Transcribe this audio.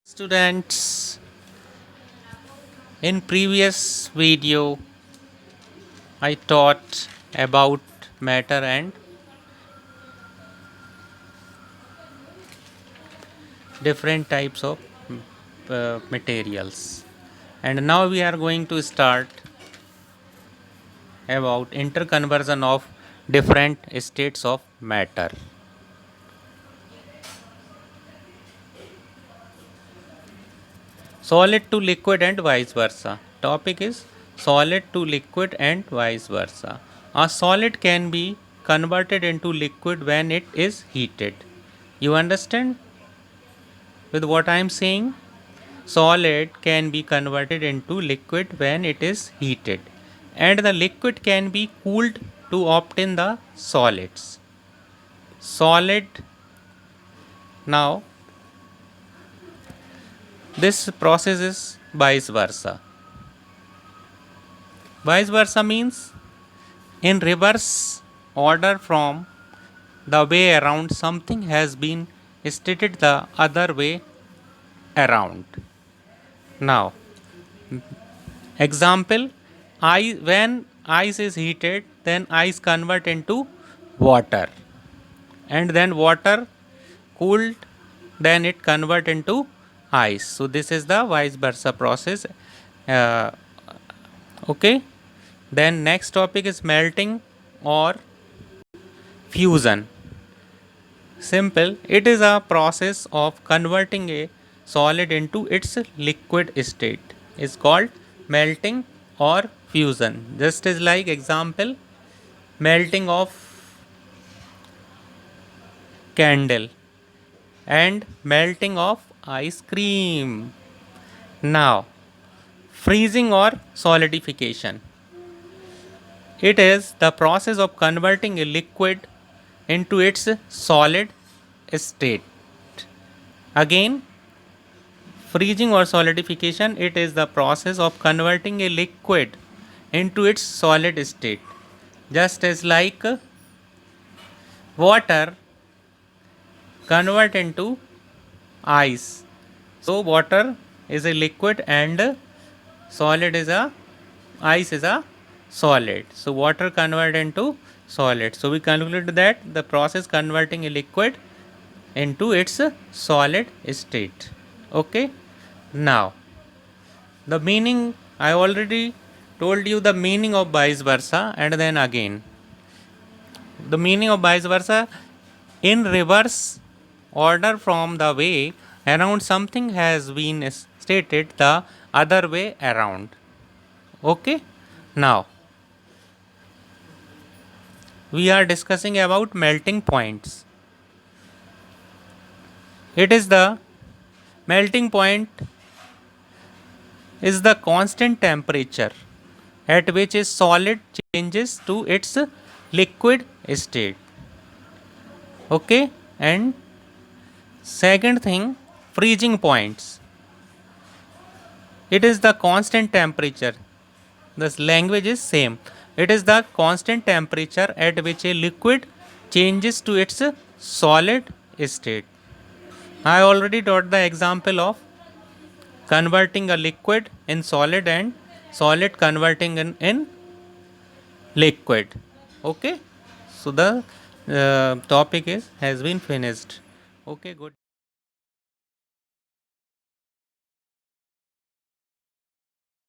Students, in previous video I taught about matter and different types of materials, and now we are going to start about interconversion of different states of matter. Solid to liquid and vice versa. Topic is solid to liquid and vice versa. A solid can be converted into liquid when it is heated. You understand with what I am saying? Solid can be converted into liquid when it is heated, and the liquid can be cooled to obtain the solids. Solid. Now, this process is vice versa. Vice versa means in reverse order from the way around something has been stated the other way around. Now, example, when ice is heated, then ice convert into water, and then water cooled, then it convert into ice. So this is the vice versa process. Uh, okay. Then next topic is melting or fusion. Simple. It is a process of converting a solid into its liquid state. Is called melting or fusion. Just as like example, melting of candle and melting of ice cream. Now, freezing or solidification. It is the process of converting a liquid into its solid state. Again, freezing or solidification, it is the process of converting a liquid into its solid state. Just as like water convert into ice. So water is a liquid and solid is a ice is a solid. So water convert into solid. So we conclude that the process converting a liquid into its solid state. Okay. Now the meaning, I already told you the meaning of vice versa, and then again the meaning of vice versa in reverse order from the way around something has been stated the other way around. Okay. Now we are discussing about melting points. It is the melting point is the constant temperature at which a solid changes to its liquid state. Okay. And second thing, freezing points. It is the constant temperature. This language is same. It is the constant temperature at which a liquid changes to its solid state. I already taught the example of converting a liquid in solid and solid converting in liquid. Okay. So the topic is has been finished. Okay, good.